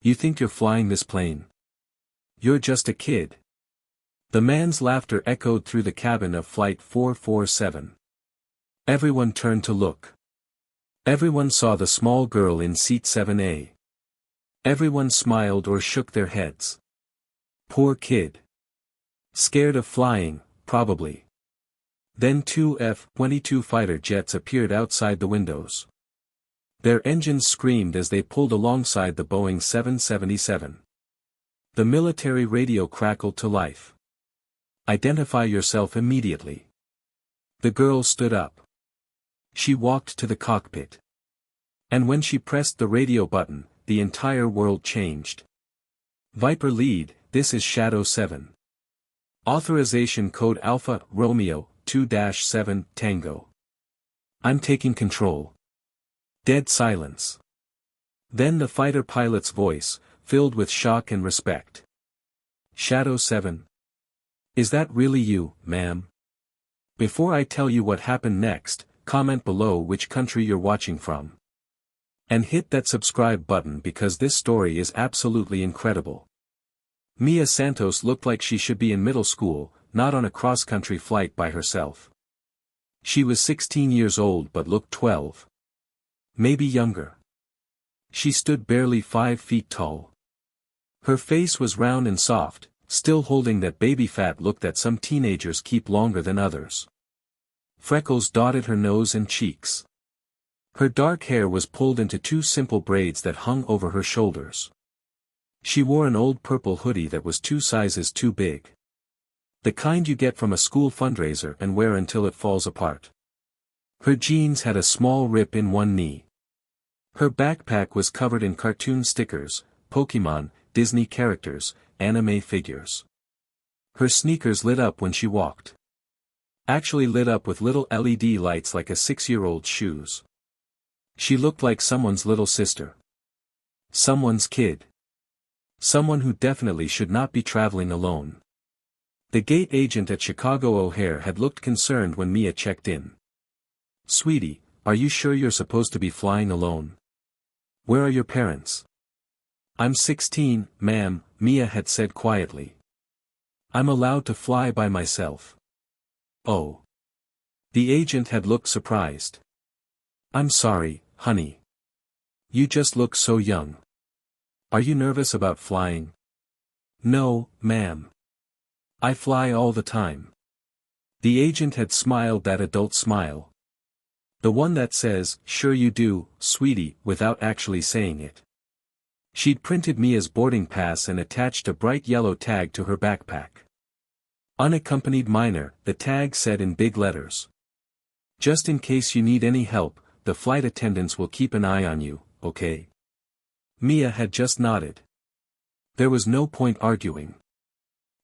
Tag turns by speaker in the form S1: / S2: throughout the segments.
S1: You think you're flying this plane? You're just a kid. The man's laughter echoed through the cabin of Flight 447. Everyone turned to look. Everyone saw the small girl in seat 7A. Everyone smiled or shook their heads. Poor kid. Scared of flying, probably. Then two F-22 fighter jets appeared outside the windows. Their engines screamed as they pulled alongside the Boeing 777. The military radio crackled to life. Identify yourself immediately. The girl stood up. She walked to the cockpit. And when she pressed the radio button, the entire world changed. Viper lead, this is Shadow 7. Authorization code Alpha Romeo 2-7 Tango. I'm taking control. Dead silence. Then the fighter pilot's voice, filled with shock and respect. Shadow 7. Is that really you, ma'am? Before I tell you what happened next, comment below which country you're watching from. And hit that subscribe button because this story is absolutely incredible. Mia Santos looked like she should be in middle school, not on a cross-country flight by herself. She was 16 years old but looked 12. Maybe younger. She stood barely 5 feet tall. Her face was round and soft, still holding that baby fat look that some teenagers keep longer than others. Freckles dotted her nose and cheeks. Her dark hair was pulled into 2 simple braids that hung over her shoulders. She wore an old purple hoodie that was 2 sizes too big. The kind you get from a school fundraiser and wear until it falls apart. Her jeans had a small rip in one knee. Her backpack was covered in cartoon stickers, Pokemon, Disney characters, anime figures. Her sneakers lit up when she walked. Actually lit up with little LED lights like a 6-year-old's shoes. She looked like someone's little sister. Someone's kid. Someone who definitely should not be traveling alone. The gate agent at Chicago O'Hare had looked concerned when Mia checked in. Sweetie, are you sure you're supposed to be flying alone? Where are your parents? I'm 16, ma'am, Mia had said quietly. I'm allowed to fly by myself. Oh. The agent had looked surprised. I'm sorry, honey. You just look so young. Are you nervous about flying? No, ma'am. I fly all the time. The agent had smiled that adult smile. The one that says, sure you do, sweetie, without actually saying it. She'd printed Mia's boarding pass and attached a bright yellow tag to her backpack. Unaccompanied minor, the tag said in big letters. Just in case you need any help, the flight attendants will keep an eye on you, okay? Mia had just nodded. There was no point arguing.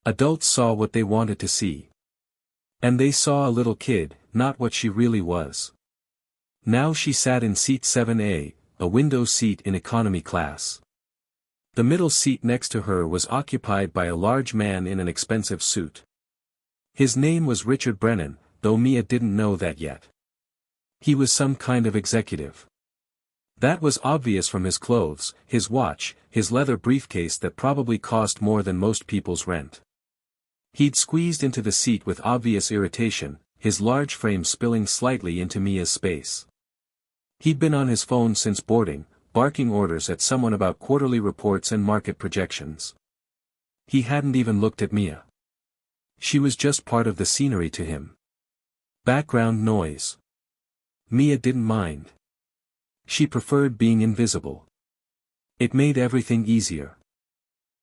S1: Adults saw what they wanted to see. And they saw a little kid, not what she really was. Now she sat in seat 7A, a window seat in economy class. The middle seat next to her was occupied by a large man in an expensive suit. His name was Richard Brennan, though Mia didn't know that yet. He was some kind of executive. That was obvious from his clothes, his watch, his leather briefcase that probably cost more than most people's rent. He'd squeezed into the seat with obvious irritation, his large frame spilling slightly into Mia's space. He'd been on his phone since boarding, barking orders at someone about quarterly reports and market projections. He hadn't even looked at Mia. She was just part of the scenery to him. Background noise. Mia didn't mind. She preferred being invisible. It made everything easier.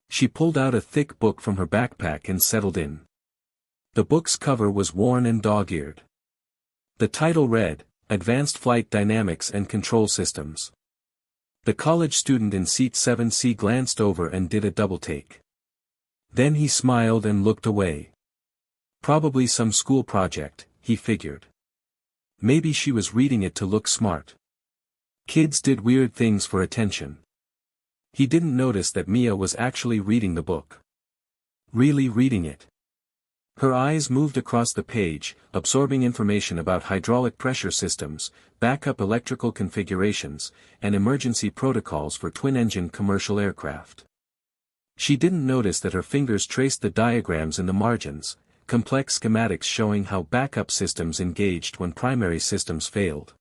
S1: She pulled out a thick book from her backpack and settled in. The book's cover was worn and dog-eared. The title read, Advanced Flight Dynamics and Control Systems. The college student in seat 7C glanced over and did a double-take. Then he smiled and looked away. Probably some school project, he figured. Maybe she was reading it to look smart. Kids did weird things for attention. He didn't notice that Mia was actually reading the book. Really reading it. Her eyes moved across the page, absorbing information about hydraulic pressure systems, backup electrical configurations, and emergency protocols for twin-engine commercial aircraft. She didn't notice that her fingers traced the diagrams in the margins, complex schematics showing how backup systems engaged when primary systems failed.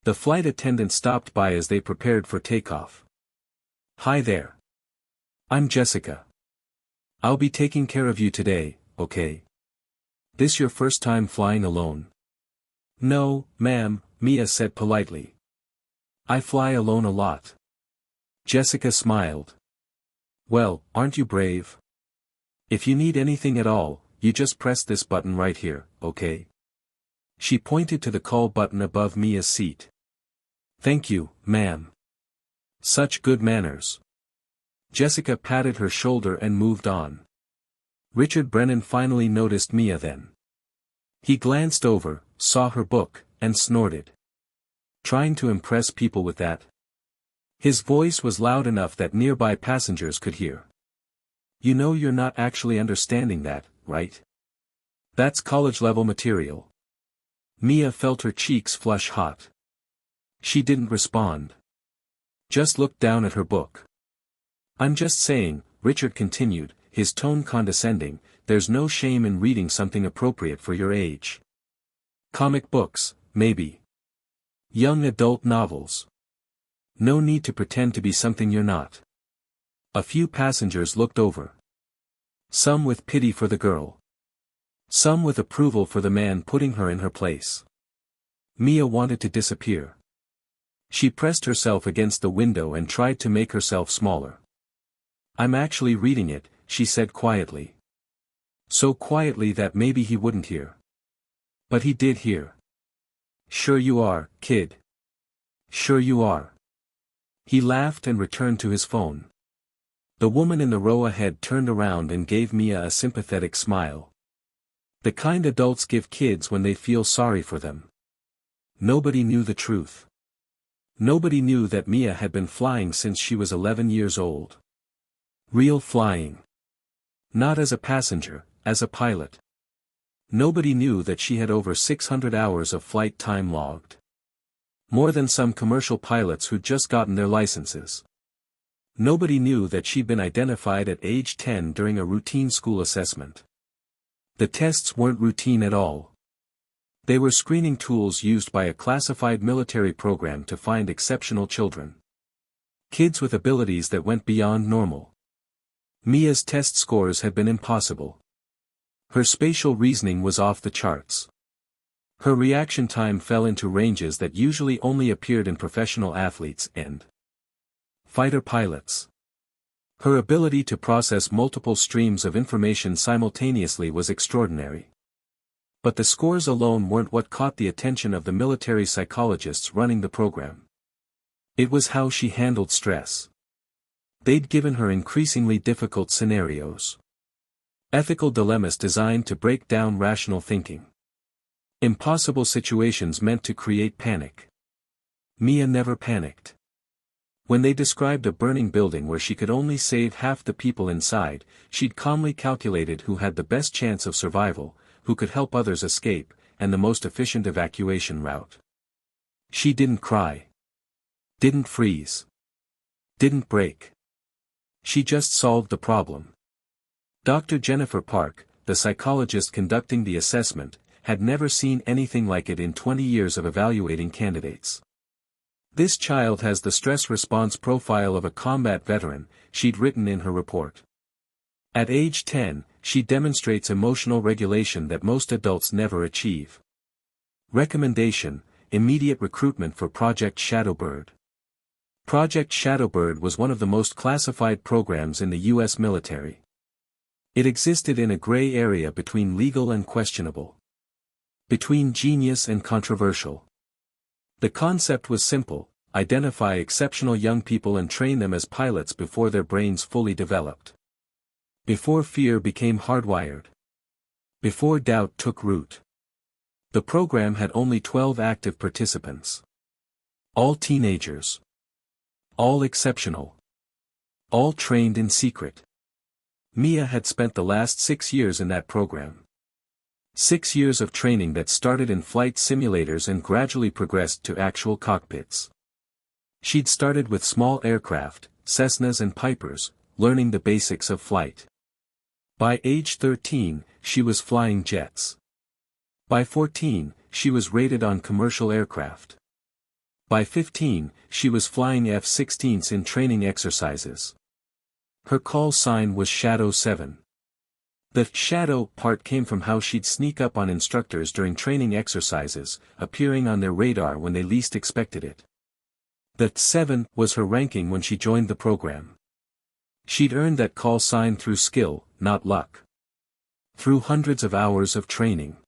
S1: The flight attendant stopped by as they prepared for takeoff. "Hi there. I'm Jessica. I'll be taking care of you today, okay? This your first time flying alone?" "No, ma'am," Mia said politely. "I fly alone a lot." Jessica smiled. "Well, aren't you brave? If you need anything at all, you just press this button right here, okay?" She pointed to the call button above Mia's seat. "Thank you, ma'am. Such good manners." Jessica patted her shoulder and moved on. Richard Brennan finally noticed Mia then. He glanced over, saw her book, and snorted. "Trying to impress people with that?" His voice was loud enough that nearby passengers could hear. "You know you're not actually understanding that, right? That's college-level material." Mia felt her cheeks flush hot. She didn't respond. Just looked down at her book. "I'm just saying," Richard continued, his tone condescending, "there's no shame in reading something appropriate for your age. Comic books, maybe. Young adult novels. No need to pretend to be something you're not." A few passengers looked over. Some with pity for the girl. Some with approval for the man putting her in her place. Mia wanted to disappear. She pressed herself against the window and tried to make herself smaller. "I'm actually reading it," she said quietly. So quietly that maybe he wouldn't hear. But he did hear. "Sure you are, kid. Sure you are." He laughed and returned to his phone. The woman in the row ahead turned around and gave Mia a sympathetic smile. The kind adults give kids when they feel sorry for them. Nobody knew the truth. Nobody knew that Mia had been flying since she was 11 years old. Real flying. Not as a passenger, as a pilot. Nobody knew that she had over 600 hours of flight time logged. More than some commercial pilots who'd just gotten their licenses. Nobody knew that she'd been identified at age 10 during a routine school assessment. The tests weren't routine at all. They were screening tools used by a classified military program to find exceptional children. Kids with abilities that went beyond normal. Mia's test scores had been impossible. Her spatial reasoning was off the charts. Her reaction time fell into ranges that usually only appeared in professional athletes and fighter pilots. Her ability to process multiple streams of information simultaneously was extraordinary. But the scores alone weren't what caught the attention of the military psychologists running the program. It was how she handled stress. They'd given her increasingly difficult scenarios. Ethical dilemmas designed to break down rational thinking. Impossible situations meant to create panic. Mia never panicked. When they described a burning building where she could only save half the people inside, she'd calmly calculated who had the best chance of survival, who could help others escape, and the most efficient evacuation route. She didn't cry. Didn't freeze. Didn't break. She just solved the problem. Dr. Jennifer Park, the psychologist conducting the assessment, had never seen anything like it in 20 years of evaluating candidates. "This child has the stress response profile of a combat veteran," she'd written in her report. At age 10, she demonstrates emotional regulation that most adults never achieve. Recommendation: immediate recruitment for Project Shadowbird. Project Shadowbird was one of the most classified programs in the U.S. military. It existed in a gray area between legal and questionable. Between genius and controversial. The concept was simple: identify exceptional young people and train them as pilots before their brains fully developed. Before fear became hardwired. Before doubt took root. The program had only 12 active participants. All teenagers. All exceptional. All trained in secret. Mia had spent the last 6 years in that program. 6 years of training that started in flight simulators and gradually progressed to actual cockpits. She'd started with small aircraft, Cessnas and Pipers, learning the basics of flight. By age 13, she was flying jets. By 14, she was rated on commercial aircraft. By 15, she was flying F-16s in training exercises. Her call sign was Shadow 7. The shadow part came from how she'd sneak up on instructors during training exercises, appearing on their radar when they least expected it. The 7 was her ranking when she joined the program. She'd earned that call sign through skill, not luck. Through hundreds of hours of training.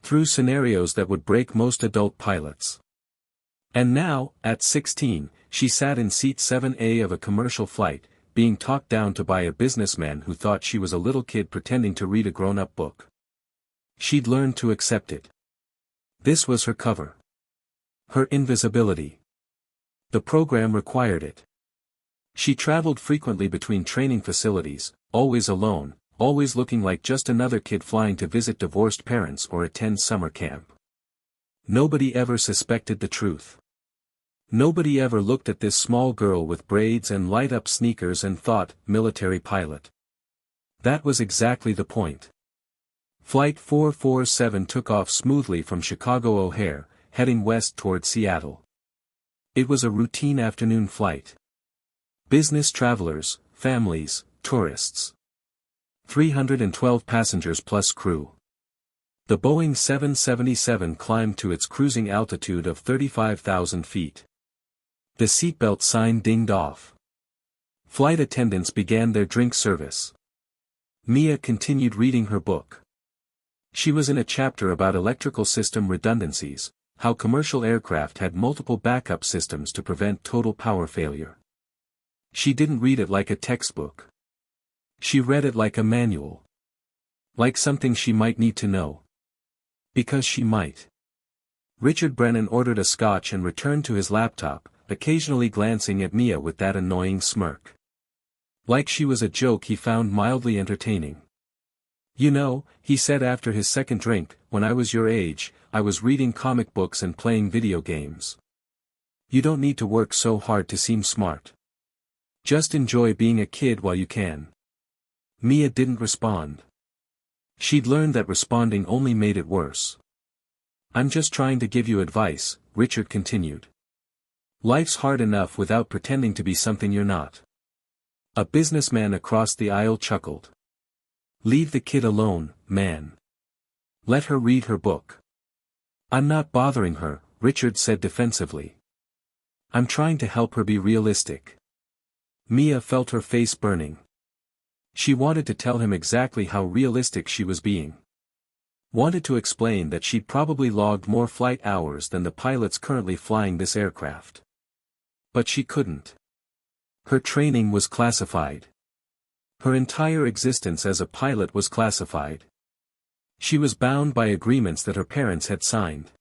S1: Through scenarios that would break most adult pilots. And now, at 16, she sat in seat 7A of a commercial flight, being talked down to by a businessman who thought she was a little kid pretending to read a grown-up book. She'd learned to accept it. This was her cover. Her invisibility. The program required it. She traveled frequently between training facilities, always alone, always looking like just another kid flying to visit divorced parents or attend summer camp. Nobody ever suspected the truth. Nobody ever looked at this small girl with braids and light-up sneakers and thought, military pilot. That was exactly the point. Flight 447 took off smoothly from Chicago O'Hare, heading west toward Seattle. It was a routine afternoon flight. Business travelers, families, tourists. 312 passengers plus crew. The Boeing 777 climbed to its cruising altitude of 35,000 feet. The seatbelt sign dinged off. Flight attendants began their drink service. Mia continued reading her book. She was in a chapter about electrical system redundancies, how commercial aircraft had multiple backup systems to prevent total power failure. She didn't read it like a textbook. She read it like a manual. Like something she might need to know. Because she might. Richard Brennan ordered a scotch and returned to his laptop, occasionally glancing at Mia with that annoying smirk. Like she was a joke he found mildly entertaining. You know, he said after his second drink, when I was your age, I was reading comic books and playing video games. You don't need to work so hard to seem smart. Just enjoy being a kid while you can. Mia didn't respond. She'd learned that responding only made it worse. I'm just trying to give you advice, Richard continued. Life's hard enough without pretending to be something you're not. A businessman across the aisle chuckled. Leave the kid alone, man. Let her read her book. I'm not bothering her, Richard said defensively. I'm trying to help her be realistic. Mia felt her face burning. She wanted to tell him exactly how realistic she was being. Wanted to explain that she'd probably logged more flight hours than the pilots currently flying this aircraft. But she couldn't. Her training was classified. Her entire existence as a pilot was classified. She was bound by agreements that her parents had signed.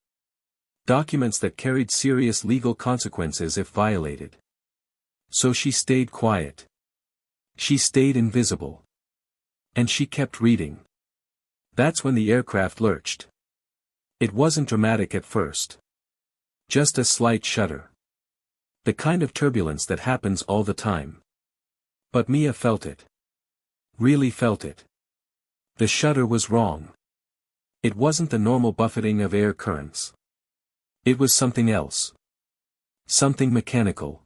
S1: Documents that carried serious legal consequences if violated. So she stayed quiet. She stayed invisible. And she kept reading. That's when the aircraft lurched. It wasn't dramatic at first. Just a slight shudder. The kind of turbulence that happens all the time. But Mia felt it. Really felt it. The shudder was wrong. It wasn't the normal buffeting of air currents. It was something else. Something mechanical.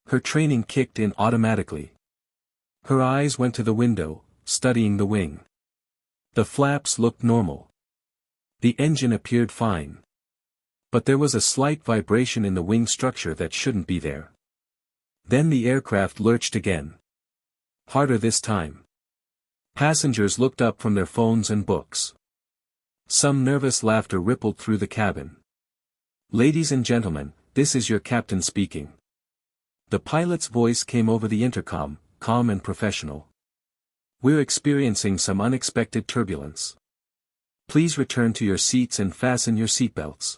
S1: Her training kicked in automatically. Her eyes went to the window, studying the wing. The flaps looked normal. The engine appeared fine. But there was a slight vibration in the wing structure that shouldn't be there. Then the aircraft lurched again. Harder this time. Passengers looked up from their phones and books. Some nervous laughter rippled through the cabin. Ladies and gentlemen, this is your captain speaking. The pilot's voice came over the intercom, calm and professional. We're experiencing some unexpected turbulence. Please return to your seats and fasten your seatbelts.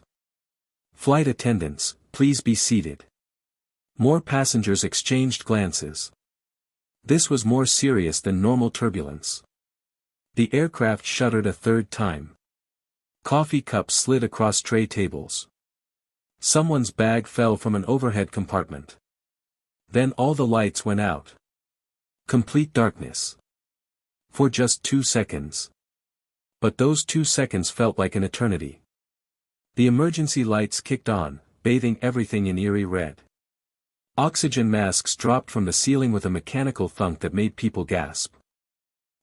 S1: Flight attendants, please be seated. More passengers exchanged glances. This was more serious than normal turbulence. The aircraft shuddered a third time. Coffee cups slid across tray tables. Someone's bag fell from an overhead compartment. Then all the lights went out. Complete darkness. For just 2 seconds. But those 2 seconds felt like an eternity. The emergency lights kicked on, bathing everything in eerie red. Oxygen masks dropped from the ceiling with a mechanical thunk that made people gasp.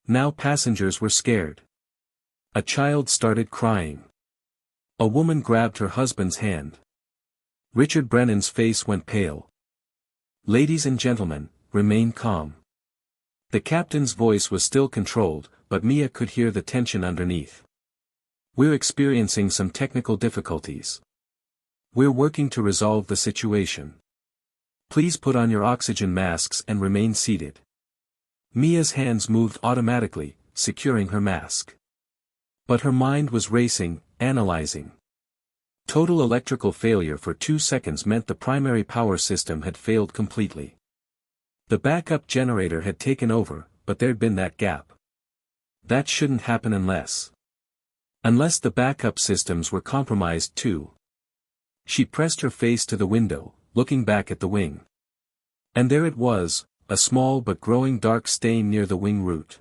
S1: Now passengers were scared. A child started crying. A woman grabbed her husband's hand. Richard Brennan's face went pale. Ladies and gentlemen, remain calm. The captain's voice was still controlled, but Mia could hear the tension underneath. We're experiencing some technical difficulties. We're working to resolve the situation. Please put on your oxygen masks and remain seated. Mia's hands moved automatically, securing her mask. But her mind was racing, analyzing. Total electrical failure for 2 seconds meant the primary power system had failed completely. The backup generator had taken over, but there'd been that gap. That shouldn't happen unless the backup systems were compromised too. She pressed her face to the window, looking back at the wing. And there it was, a small but growing dark stain near the wing root.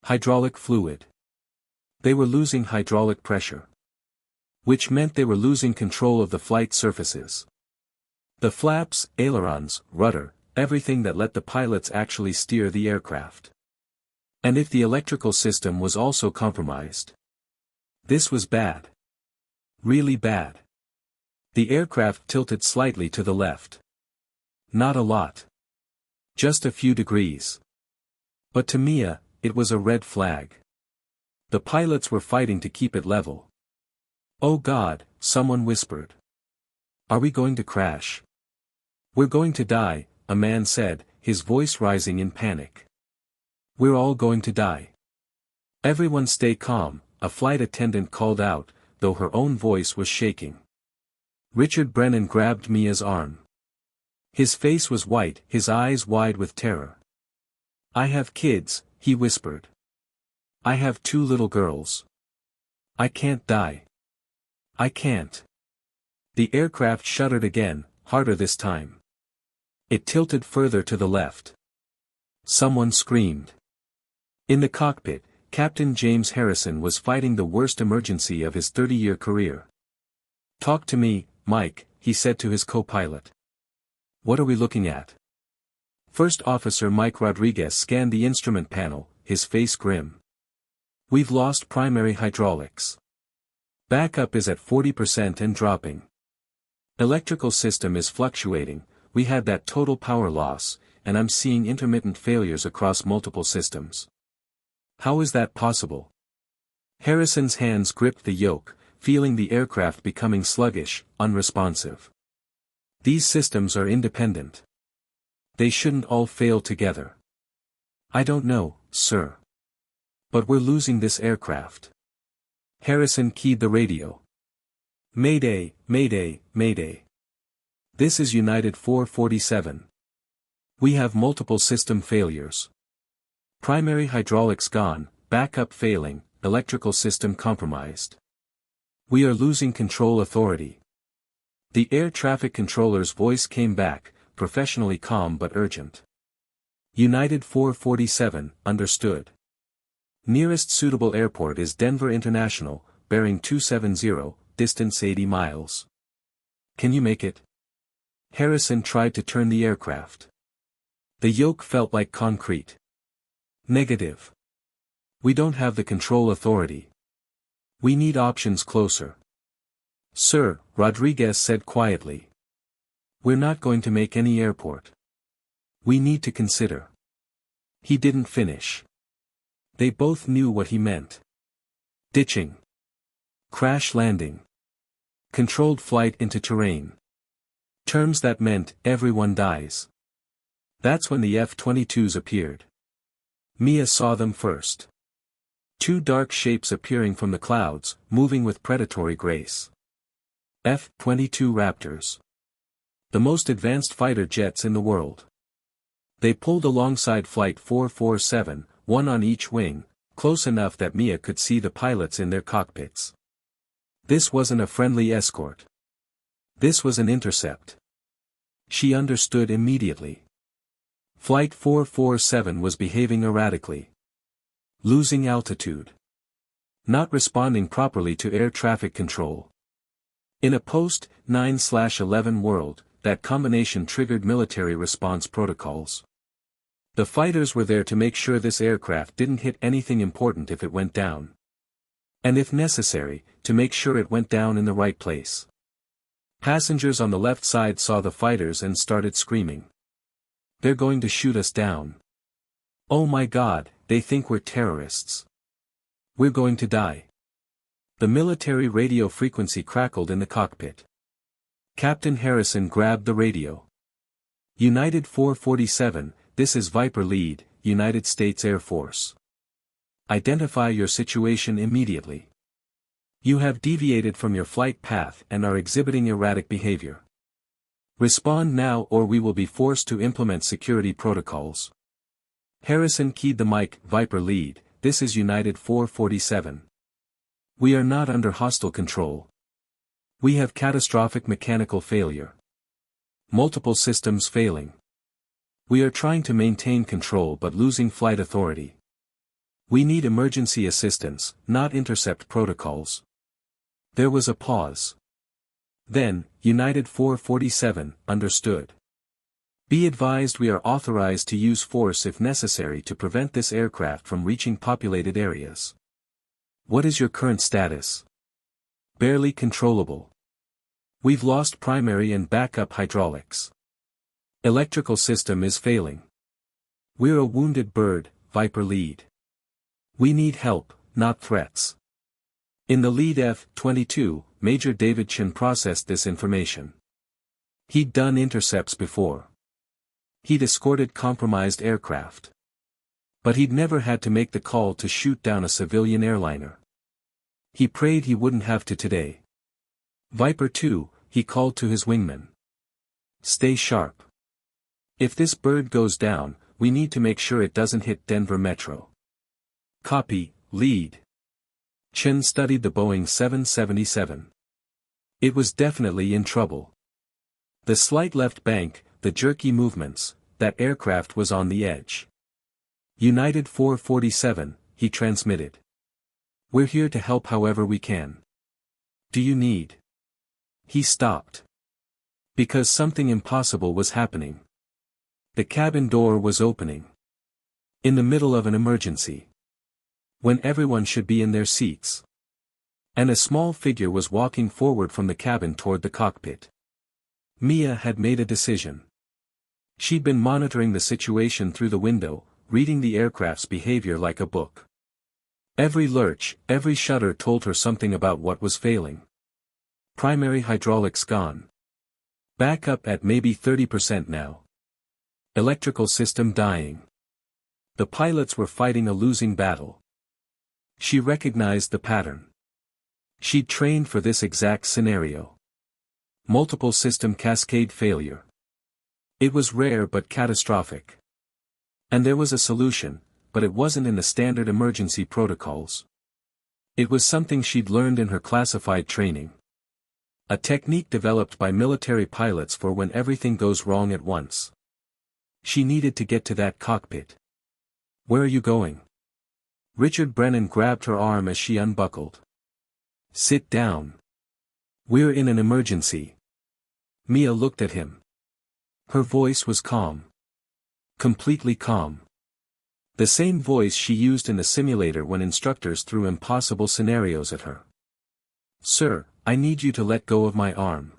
S1: Hydraulic fluid. They were losing hydraulic pressure. Which meant they were losing control of the flight surfaces. The flaps, ailerons, rudder, everything that let the pilots actually steer the aircraft. And if the electrical system was also compromised. This was bad. Really bad. The aircraft tilted slightly to the left. Not a lot. Just a few degrees. But to Mia, it was a red flag. The pilots were fighting to keep it level. Oh God, someone whispered. Are we going to crash? We're going to die, a man said, his voice rising in panic. We're all going to die. Everyone stay calm, a flight attendant called out, though her own voice was shaking. Richard Brennan grabbed Mia's arm. His face was white, his eyes wide with terror. I have kids, he whispered. I have 2 little girls. I can't die. I can't. The aircraft shuddered again, harder this time. It tilted further to the left. Someone screamed. In the cockpit, Captain James Harrison was fighting the worst emergency of his 30-year career. Talk to me, Mike, he said to his co-pilot. What are we looking at? First Officer Mike Rodriguez scanned the instrument panel, his face grim. We've lost primary hydraulics. Backup is at 40% and dropping. Electrical system is fluctuating, we had that total power loss, and I'm seeing intermittent failures across multiple systems. How is that possible? Harrison's hands gripped the yoke, feeling the aircraft becoming sluggish, unresponsive. These systems are independent. They shouldn't all fail together. I don't know, sir. But we're losing this aircraft. Harrison keyed the radio. Mayday, mayday, mayday. This is United 447. We have multiple system failures. Primary hydraulics gone, backup failing, electrical system compromised. We are losing control authority. The air traffic controller's voice came back, professionally calm but urgent. United 447, understood. Nearest suitable airport is Denver International, bearing 270, distance 80 miles. Can you make it? Harrison tried to turn the aircraft. The yoke felt like concrete. Negative. We don't have the control authority. We need options closer. Sir, Rodriguez said quietly. We're not going to make any airport. We need to consider. He didn't finish. They both knew what he meant. Ditching. Crash landing. Controlled flight into terrain. Terms that meant everyone dies. That's when the F-22s appeared. Mia saw them first. 2 dark shapes appearing from the clouds, moving with predatory grace. F-22 Raptors. The most advanced fighter jets in the world. They pulled alongside Flight 447, one on each wing, close enough that Mia could see the pilots in their cockpits. This wasn't a friendly escort. This was an intercept. She understood immediately. Flight 447 was behaving erratically. Losing altitude. Not responding properly to air traffic control. In a post-9/11 world, that combination triggered military response protocols. The fighters were there to make sure this aircraft didn't hit anything important if it went down. And if necessary, to make sure it went down in the right place. Passengers on the left side saw the fighters and started screaming. They're going to shoot us down. Oh my God, they think we're terrorists. We're going to die. The military radio frequency crackled in the cockpit. Captain Harrison grabbed the radio. United 447, this is Viper Lead, United States Air Force. Identify your situation immediately. You have deviated from your flight path and are exhibiting erratic behavior. Respond now or we will be forced to implement security protocols. Harrison keyed the mic. Viper Lead, this is United 447. We are not under hostile control. We have catastrophic mechanical failure. Multiple systems failing. We are trying to maintain control but losing flight authority. We need emergency assistance, not intercept protocols. There was a pause. Then, United 447, understood. Be advised we are authorized to use force if necessary to prevent this aircraft from reaching populated areas. What is your current status? Barely controllable. We've lost primary and backup hydraulics. Electrical system is failing. We're a wounded bird, Viper Lead. We need help, not threats. In the lead F-22, Major David Chin processed this information. He'd done intercepts before. He'd escorted compromised aircraft. But he'd never had to make the call to shoot down a civilian airliner. He prayed he wouldn't have to today. Viper 2, he called to his wingman. Stay sharp. If this bird goes down, we need to make sure it doesn't hit Denver Metro. Copy, Lead. Chen studied the Boeing 777. It was definitely in trouble. The slight left bank, the jerky movements, that aircraft was on the edge. United 447, he transmitted. We're here to help however we can. Do you need? He stopped. Because something impossible was happening. The cabin door was opening. In the middle of an emergency. When everyone should be in their seats. And a small figure was walking forward from the cabin toward the cockpit. Mia had made a decision. She'd been monitoring the situation through the window, reading the aircraft's behavior like a book. Every lurch, every shudder told her something about what was failing. Primary hydraulics gone. Backup at maybe 30% now. Electrical system dying. The pilots were fighting a losing battle. She recognized the pattern. She'd trained for this exact scenario. Multiple system cascade failure. It was rare but catastrophic. And there was a solution, but it wasn't in the standard emergency protocols. It was something she'd learned in her classified training. A technique developed by military pilots for when everything goes wrong at once. She needed to get to that cockpit. Where are you going? Richard Brennan grabbed her arm as she unbuckled. Sit down. We're in an emergency. Mia looked at him. Her voice was calm. Completely calm. The same voice she used in the simulator when instructors threw impossible scenarios at her. Sir, I need you to let go of my arm.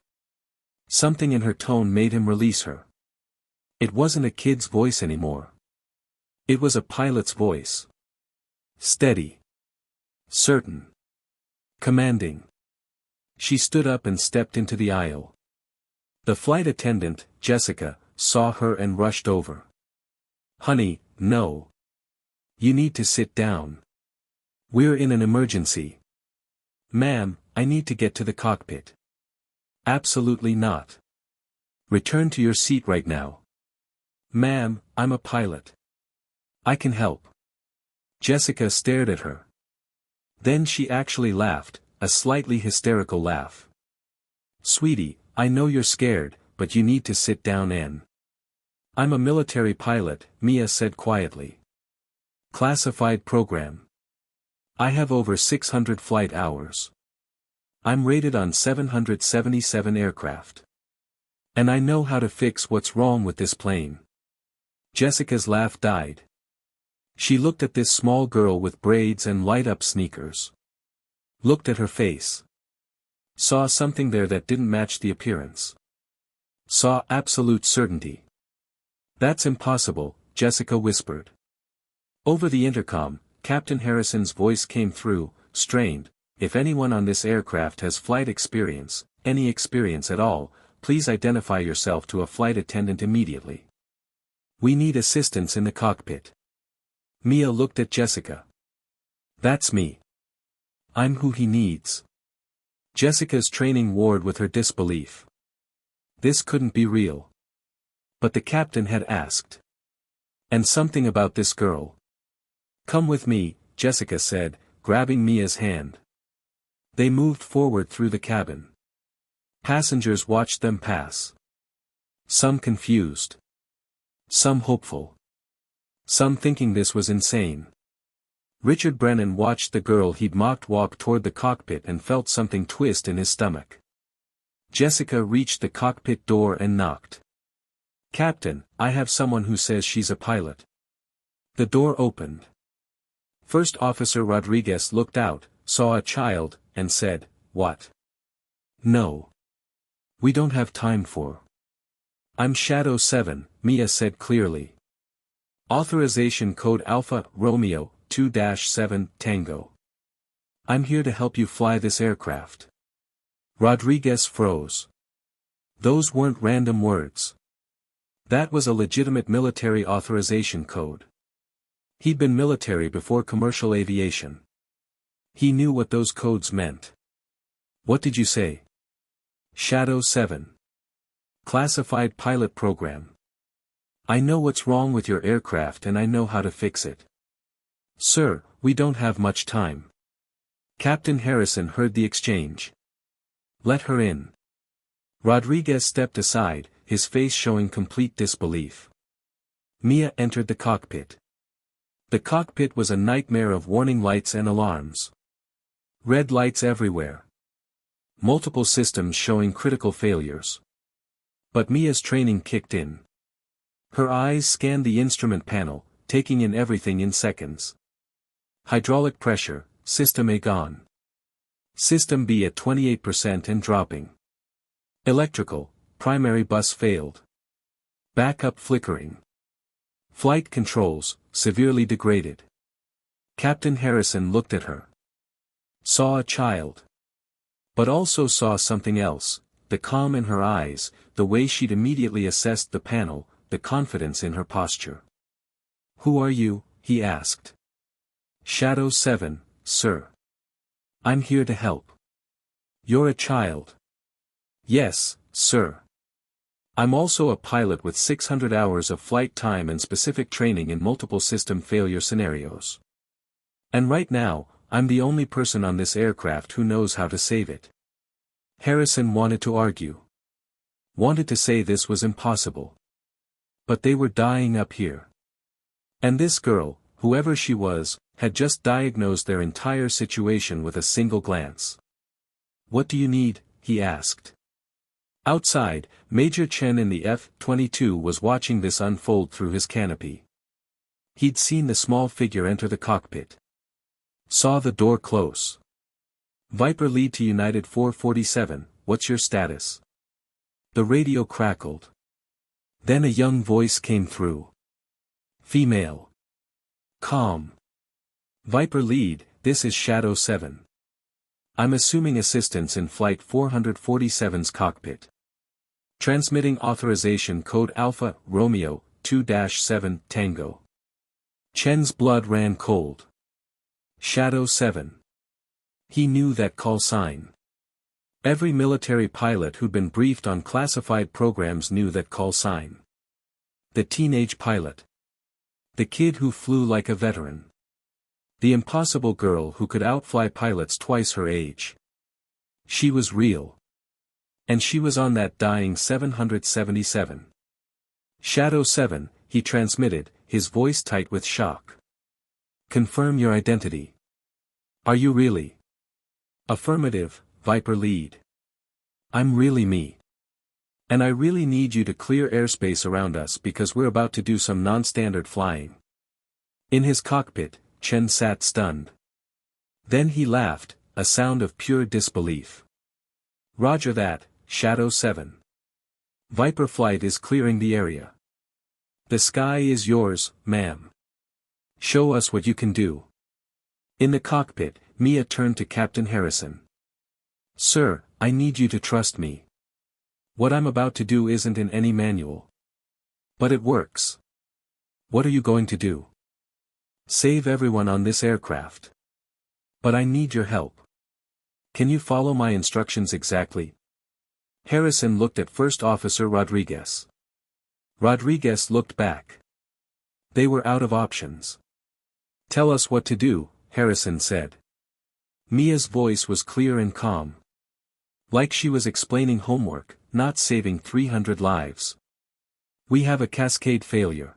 S1: Something in her tone made him release her. It wasn't a kid's voice anymore. It was a pilot's voice. Steady. Certain. Commanding. She stood up and stepped into the aisle. The flight attendant, Jessica, saw her and rushed over. Honey, no. You need to sit down. We're in an emergency. Ma'am, I need to get to the cockpit. Absolutely not. Return to your seat right now. Ma'am, I'm a pilot. I can help. Jessica stared at her. Then she actually laughed, a slightly hysterical laugh. Sweetie, I know you're scared, but you need to sit down and. I'm a military pilot, Mia said quietly. Classified program. I have over 600 flight hours. I'm rated on 777 aircraft. And I know how to fix what's wrong with this plane. Jessica's laugh died. She looked at this small girl with braids and light-up sneakers. Looked at her face. Saw something there that didn't match the appearance. Saw absolute certainty. That's impossible, Jessica whispered. Over the intercom, Captain Harrison's voice came through, strained. If anyone on this aircraft has flight experience, any experience at all, please identify yourself to a flight attendant immediately. We need assistance in the cockpit. Mia looked at Jessica. That's me. I'm who he needs. Jessica's training warred with her disbelief. This couldn't be real. But the captain had asked. And something about this girl. Come with me, Jessica said, grabbing Mia's hand. They moved forward through the cabin. Passengers watched them pass. Some confused. Some hopeful. Some thinking this was insane. Richard Brennan watched the girl he'd mocked walk toward the cockpit and felt something twist in his stomach. Jessica reached the cockpit door and knocked. Captain, I have someone who says she's a pilot. The door opened. First Officer Rodriguez looked out, saw a child, and said, "What? No. We don't have time for." I'm Shadow 7, Mia said clearly. Authorization code Alpha, Romeo, 2-7, Tango. I'm here to help you fly this aircraft. Rodriguez froze. Those weren't random words. That was a legitimate military authorization code. He'd been military before commercial aviation. He knew what those codes meant. What did you say? Shadow 7. Classified pilot program. I know what's wrong with your aircraft and I know how to fix it. Sir, we don't have much time. Captain Harrison heard the exchange. Let her in. Rodriguez stepped aside, his face showing complete disbelief. Mia entered the cockpit. The cockpit was a nightmare of warning lights and alarms. Red lights everywhere. Multiple systems showing critical failures. But Mia's training kicked in. Her eyes scanned the instrument panel, taking in everything in seconds. Hydraulic pressure, System A gone. System B at 28% and dropping. Electrical, primary bus failed. Backup flickering. Flight controls, severely degraded. Captain Harrison looked at her. Saw a child. But also saw something else, the calm in her eyes, the way she'd immediately assessed the panel, the confidence in her posture. Who are you? He asked. Shadow 7, sir. I'm here to help. You're a child. Yes, sir. I'm also a pilot with 600 hours of flight time and specific training in multiple system failure scenarios. And right now, I'm the only person on this aircraft who knows how to save it. Harrison wanted to argue. Wanted to say this was impossible. But they were dying up here. And this girl, whoever she was, had just diagnosed their entire situation with a single glance. What do you need? He asked. Outside, Major Chen in the F-22 was watching this unfold through his canopy. He'd seen the small figure enter the cockpit. Saw the door close. Viper lead to United 447, what's your status? The radio crackled. Then a young voice came through. Female. Calm. Viper lead, this is Shadow 7. I'm assuming assistance in Flight 447's cockpit. Transmitting authorization code Alpha, Romeo, 2-7, Tango. Chen's blood ran cold. Shadow 7. He knew that call sign. Every military pilot who'd been briefed on classified programs knew that call sign. The teenage pilot. The kid who flew like a veteran. The impossible girl who could outfly pilots twice her age. She was real. And she was on that dying 777. Shadow 7, he transmitted, his voice tight with shock. Confirm your identity. Are you really? Affirmative, Viper lead. I'm really me. And I really need you to clear airspace around us because we're about to do some non-standard flying. In his cockpit, Chen sat stunned. Then he laughed, a sound of pure disbelief. Roger that, Shadow 7. Viper flight is clearing the area. The sky is yours, ma'am. Show us what you can do. In the cockpit, Mia turned to Captain Harrison. Sir, I need you to trust me. What I'm about to do isn't in any manual. But it works. What are you going to do? Save everyone on this aircraft. But I need your help. Can you follow my instructions exactly? Harrison looked at First Officer Rodriguez. Rodriguez looked back. They were out of options. Tell us what to do, Harrison said. Mia's voice was clear and calm. Like she was explaining homework, not saving 300 lives. We have a cascade failure.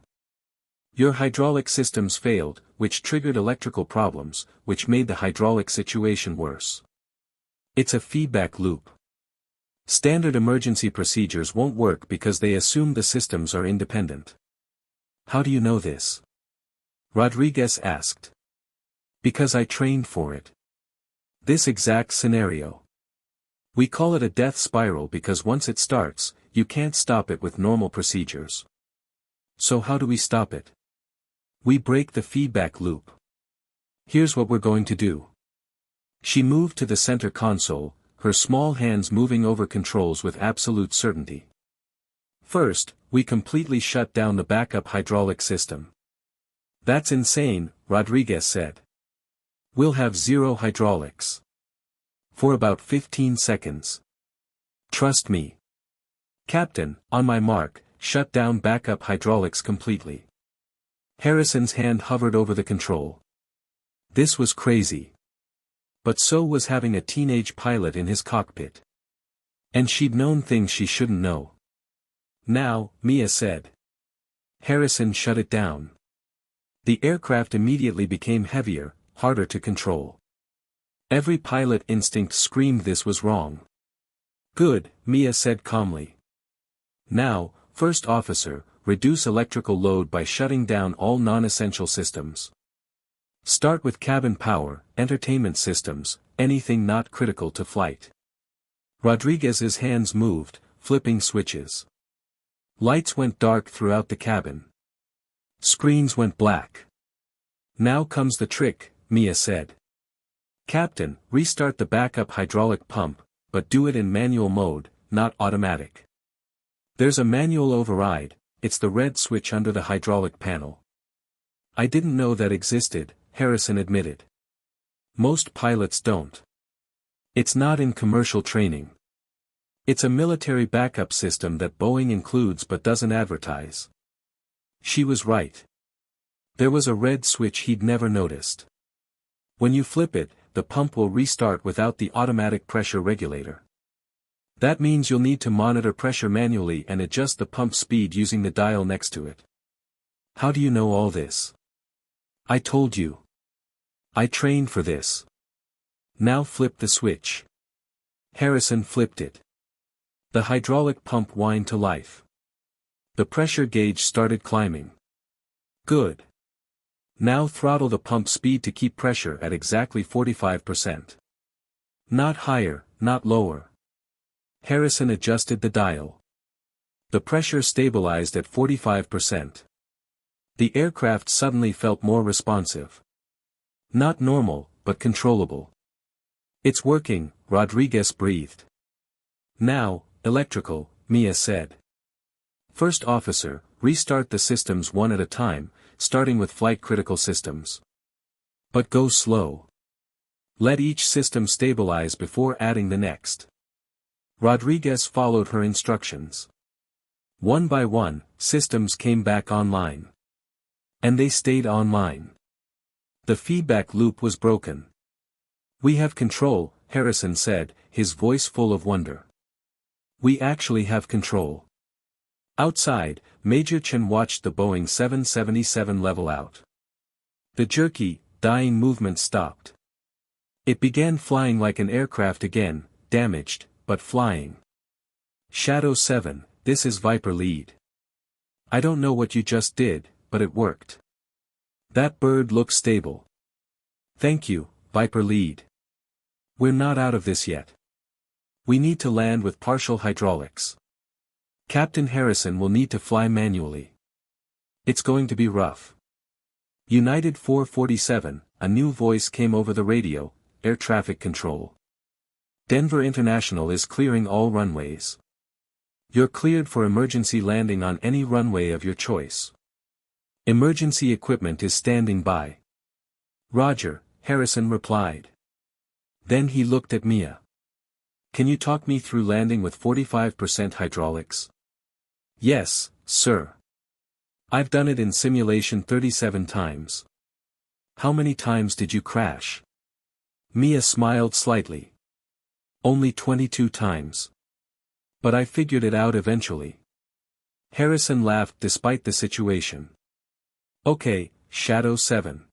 S1: Your hydraulic systems failed, which triggered electrical problems, which made the hydraulic situation worse. It's a feedback loop. Standard emergency procedures won't work because they assume the systems are independent. How do you know this? Rodriguez asked. Because I trained for it. This exact scenario. We call it a death spiral because once it starts, you can't stop it with normal procedures. So how do we stop it? We break the feedback loop. Here's what we're going to do. She moved to the center console, her small hands moving over controls with absolute certainty. First, we completely shut down the backup hydraulic system. That's insane, Rodriguez said. We'll have zero hydraulics. For about 15 seconds. Trust me. Captain, on my mark, shut down backup hydraulics completely. Harrison's hand hovered over the control. This was crazy. But so was having a teenage pilot in his cockpit. And she'd known things she shouldn't know. Now, Mia said. Harrison shut it down. The aircraft immediately became heavier, harder to control. Every pilot instinct screamed this was wrong. Good, Mia said calmly. Now, First Officer, reduce electrical load by shutting down all non-essential systems. Start with cabin power, entertainment systems, anything not critical to flight. Rodriguez's hands moved, flipping switches. Lights went dark throughout the cabin. Screens went black. Now comes the trick, Mia said. Captain, restart the backup hydraulic pump, but do it in manual mode, not automatic. There's a manual override, it's the red switch under the hydraulic panel. I didn't know that existed, Harrison admitted. Most pilots don't. It's not in commercial training. It's a military backup system that Boeing includes but doesn't advertise. She was right. There was a red switch he'd never noticed. When you flip it, the pump will restart without the automatic pressure regulator. That means you'll need to monitor pressure manually and adjust the pump speed using the dial next to it. How do you know all this? I told you. I trained for this. Now flip the switch. Harrison flipped it. The hydraulic pump whined to life. The pressure gauge started climbing. Good. Now throttle the pump speed to keep pressure at exactly 45%. Not higher, not lower. Harrison adjusted the dial. The pressure stabilized at 45%. The aircraft suddenly felt more responsive. Not normal, but controllable. It's working, Rodriguez breathed. Now, electrical, Mia said. First Officer, restart the systems one at a time, starting with flight critical systems. But go slow. Let each system stabilize before adding the next. Rodriguez followed her instructions. One by one, systems came back online. And they stayed online. The feedback loop was broken. "We have control," Harrison said, his voice full of wonder. "We actually have control." Outside, Major Chen watched the Boeing 777 level out. The jerky, dying movement stopped. It began flying like an aircraft again, damaged, but flying. "Shadow 7, this is Viper lead. I don't know what you just did, but it worked. That bird looks stable." "Thank you, Viper lead. We're not out of this yet. We need to land with partial hydraulics. Captain Harrison will need to fly manually. It's going to be rough." United 447, a new voice came over the radio, "Air traffic control. Denver International is clearing all runways. You're cleared for emergency landing on any runway of your choice. Emergency equipment is standing by." "Roger," Harrison replied. Then he looked at Mia. "Can you talk me through landing with 45% hydraulics?" "Yes, sir. I've done it in simulation 37 times. How many times did you crash?" Mia smiled slightly. "Only 22 times. But I figured it out eventually." Harrison laughed despite the situation. "Okay, Shadow 7.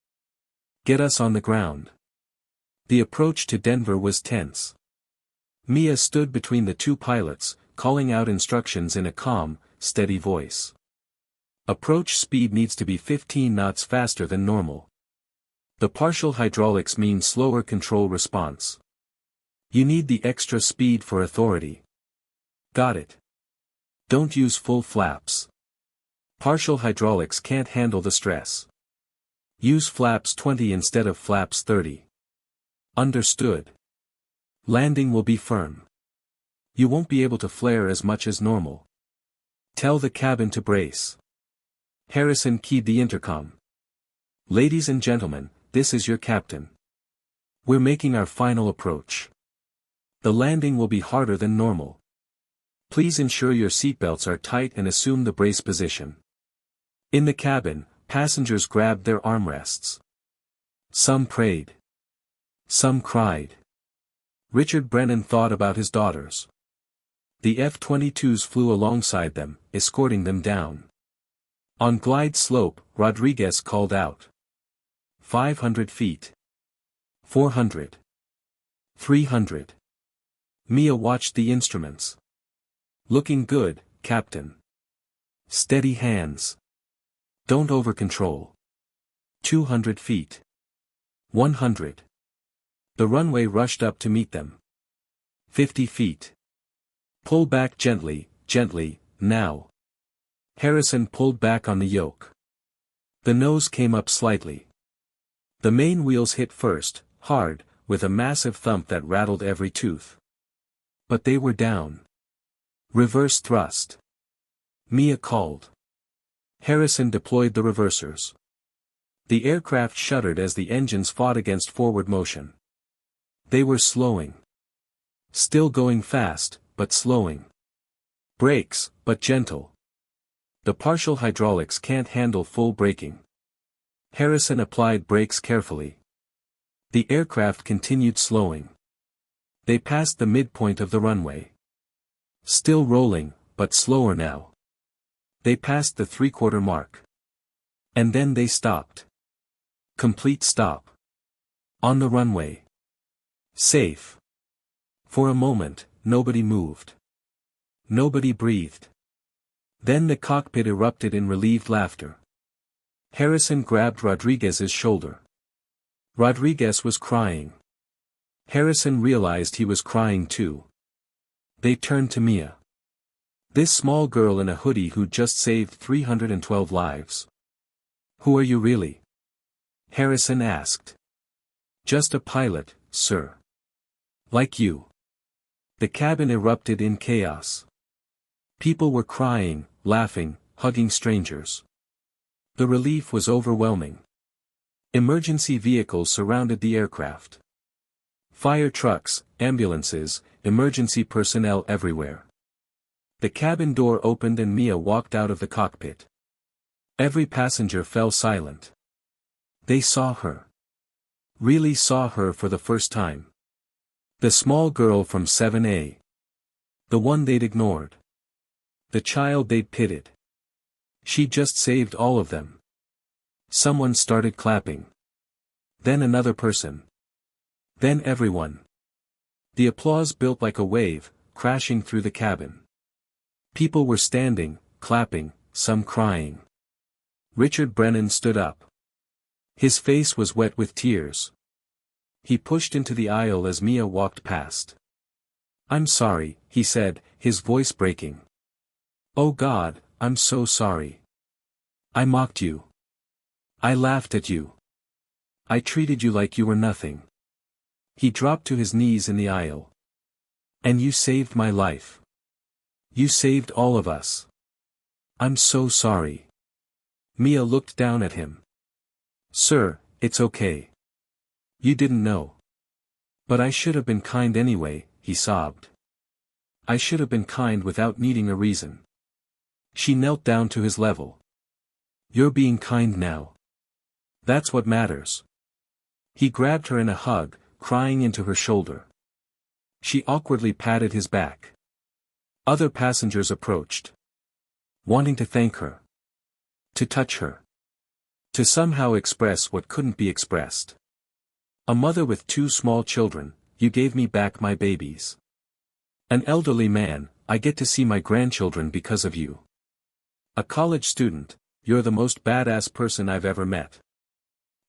S1: Get us on the ground." The approach to Denver was tense. Mia stood between the two pilots, calling out instructions in a calm, steady voice. "Approach speed needs to be 15 knots faster than normal. The partial hydraulics mean slower control response. You need the extra speed for authority." "Got it. Don't use full flaps. Partial hydraulics can't handle the stress. Use flaps 20 instead of flaps 30. "Understood. Landing will be firm. You won't be able to flare as much as normal. Tell the cabin to brace." Harrison keyed the intercom. "Ladies and gentlemen, this is your captain. We're making our final approach. The landing will be harder than normal. Please ensure your seatbelts are tight and assume the brace position." In the cabin, passengers grabbed their armrests. Some prayed. Some cried. Richard Brennan thought about his daughters. The F-22s flew alongside them, escorting them down. On glide slope, Rodriguez called out. 500 feet. 400. 300. Mia watched the instruments. "Looking good, Captain. Steady hands. Don't over-control. 200 feet. 100. The runway rushed up to meet them. 50 feet. "Pull back gently, gently, now." Harrison pulled back on the yoke. The nose came up slightly. The main wheels hit first, hard, with a massive thump that rattled every tooth. But they were down. "Reverse thrust." Mia called. Harrison deployed the reversers. The aircraft shuddered as the engines fought against forward motion. They were slowing. Still going fast, but slowing. Brakes, but gentle. The partial hydraulics can't handle full braking. Harrison applied brakes carefully. The aircraft continued slowing. They passed the midpoint of the runway. Still rolling, but slower now. They passed the 3/4 mark. And then they stopped. Complete stop. On the runway. Safe. For a moment, nobody moved. Nobody breathed. Then the cockpit erupted in relieved laughter. Harrison grabbed Rodriguez's shoulder. Rodriguez was crying. Harrison realized he was crying too. They turned to Mia. This small girl in a hoodie who'd just saved 312 lives. "Who are you really?" Harrison asked. "Just a pilot, sir. Like you." The cabin erupted in chaos. People were crying, laughing, hugging strangers. The relief was overwhelming. Emergency vehicles surrounded the aircraft. Fire trucks, ambulances, emergency personnel everywhere. The cabin door opened and Mia walked out of the cockpit. Every passenger fell silent. They saw her. Really saw her for the first time. The small girl from 7A. The one they'd ignored. The child they'd pitied. She just saved all of them. Someone started clapping. Then another person. Then everyone. The applause built like a wave, crashing through the cabin. People were standing, clapping, some crying. Richard Brennan stood up. His face was wet with tears. He pushed into the aisle as Mia walked past. "I'm sorry," he said, his voice breaking. "Oh God, I'm so sorry. I mocked you. I laughed at you. I treated you like you were nothing." He dropped to his knees in the aisle. "And you saved my life. You saved all of us. I'm so sorry." Mia looked down at him. "Sir, it's okay. You didn't know. But I should have been kind anyway," he sobbed. "I should have been kind without needing a reason." She knelt down to his level. "You're being kind now. That's what matters." He grabbed her in a hug, crying into her shoulder. She awkwardly patted his back. Other passengers approached. Wanting to thank her. To touch her. To somehow express what couldn't be expressed. A mother with 2 small children, "You gave me back my babies." An elderly man, "I get to see my grandchildren because of you." A college student, "You're the most badass person I've ever met."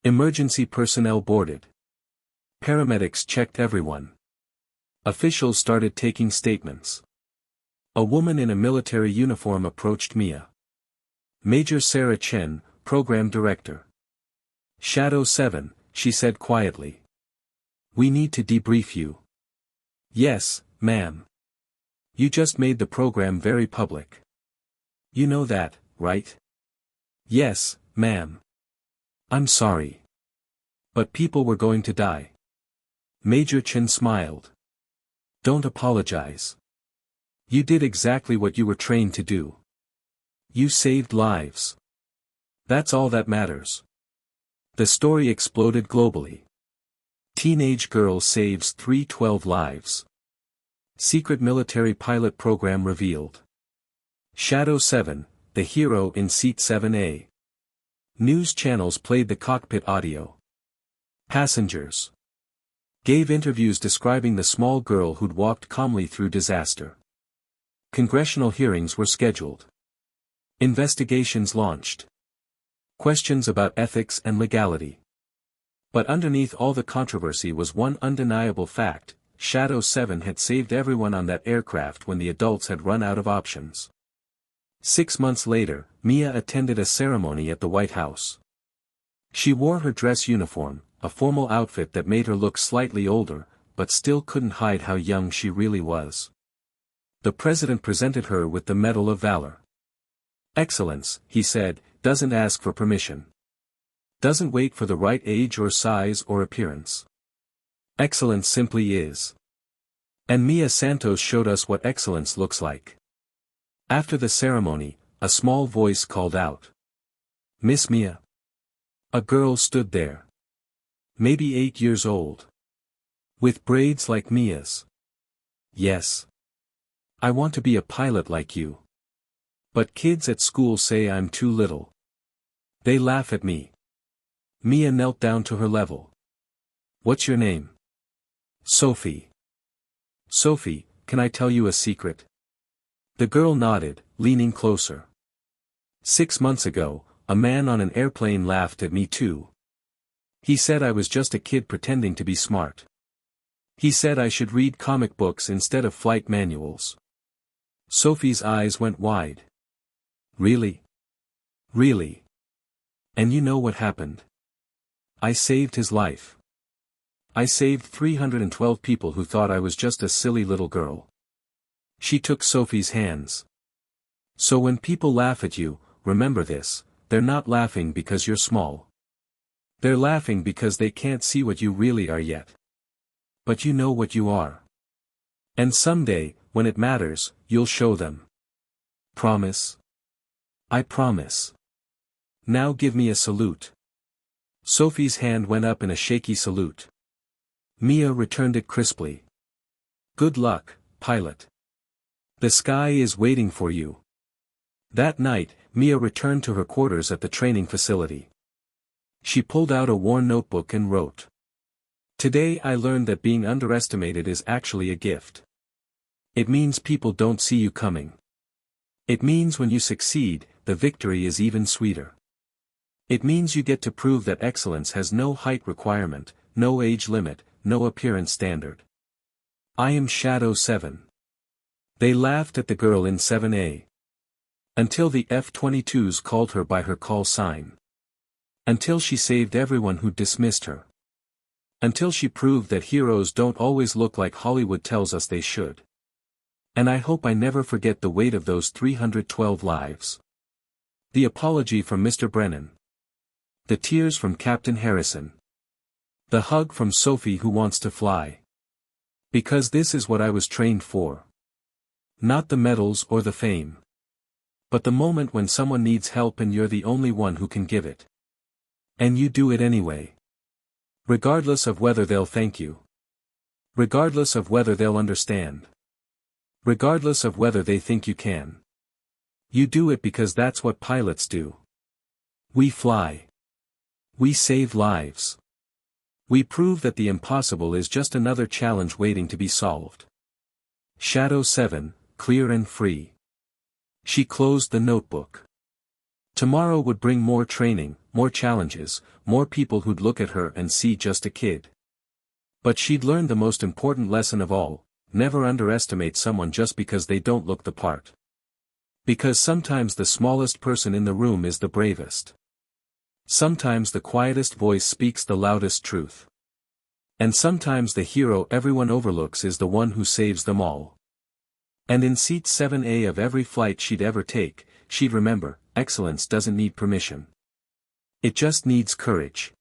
S1: Emergency personnel boarded. Paramedics checked everyone. Officials started taking statements. A woman in a military uniform approached Mia. "Major Sarah Chen, Program Director." "Shadow 7, she said quietly. "We need to debrief you." "Yes, ma'am. You just made the program very public. You know that, right?" "Yes, ma'am. I'm sorry. But people were going to die." Major Chen smiled. "Don't apologize. You did exactly what you were trained to do. You saved lives. That's all that matters." The story exploded globally. Teenage girl saves 312 lives. Secret military pilot program revealed. Shadow 7, the hero in seat 7A. News channels played the cockpit audio. Passengers gave interviews describing the small girl who'd walked calmly through disaster. Congressional hearings were scheduled. Investigations launched. Questions about ethics and legality. But underneath all the controversy was one undeniable fact: Shadow 7 had saved everyone on that aircraft when the adults had run out of options. 6 months later, Mia attended a ceremony at the White House. She wore her dress uniform, a formal outfit that made her look slightly older, but still couldn't hide how young she really was. The president presented her with the Medal of Valor. "Excellence," he said, "doesn't ask for permission. Doesn't wait for the right age or size or appearance. Excellence simply is." And Mia Santos showed us what excellence looks like. After the ceremony, a small voice called out, "Miss Mia." A girl stood there. Maybe 8 years old. With braids like Mia's. "Yes. I want to be a pilot like you. But kids at school say I'm too little. They laugh at me." Mia knelt down to her level. "What's your name?" "Sophie." "Sophie, can I tell you a secret?" The girl nodded, leaning closer. 6 months ago, a man on an airplane laughed at me too. He said I was just a kid pretending to be smart. He said I should read comic books instead of flight manuals. Sophie's eyes went wide. "Really? Really? And you know what happened? I saved his life. I saved 312 people who thought I was just a silly little girl." She took Sophie's hands. "So when people laugh at you, remember this: they're not laughing because you're small. They're laughing because they can't see what you really are yet. But you know what you are. And someday, when it matters, you'll show them." Promise? I promise. Now give me a salute. Sophie's hand went up in a shaky salute. Mia returned it crisply. Good luck, pilot. The sky is waiting for you. That night, Mia returned to her quarters at the training facility. She pulled out a worn notebook and wrote. Today I learned that being underestimated is actually a gift. It means people don't see you coming. It means when you succeed, the victory is even sweeter. It means you get to prove that excellence has no height requirement, no age limit, no appearance standard. I am Shadow 7. They laughed at the girl in 7A. Until the F-22s called her by her call sign. Until she saved everyone who dismissed her. Until she proved that heroes don't always look like Hollywood tells us they should. And I hope I never forget the weight of those 312 lives. The apology from Mr. Brennan. The tears from Captain Harrison. The hug from Sophie who wants to fly. Because this is what I was trained for. Not the medals or the fame. But the moment when someone needs help and you're the only one who can give it. And you do it anyway. Regardless of whether they'll thank you. Regardless of whether they'll understand. Regardless of whether they think you can. You do it because that's what pilots do. We fly. We save lives. We prove that the impossible is just another challenge waiting to be solved. Shadow 7, clear and free. She closed the notebook. Tomorrow would bring more training, more challenges, more people who'd look at her and see just a kid. But she'd learned the most important lesson of all, never underestimate someone just because they don't look the part. Because sometimes the smallest person in the room is the bravest. Sometimes the quietest voice speaks the loudest truth. And sometimes the hero everyone overlooks is the one who saves them all. And in seat 7A of every flight she'd ever take, she'd remember, excellence doesn't need permission. It just needs courage.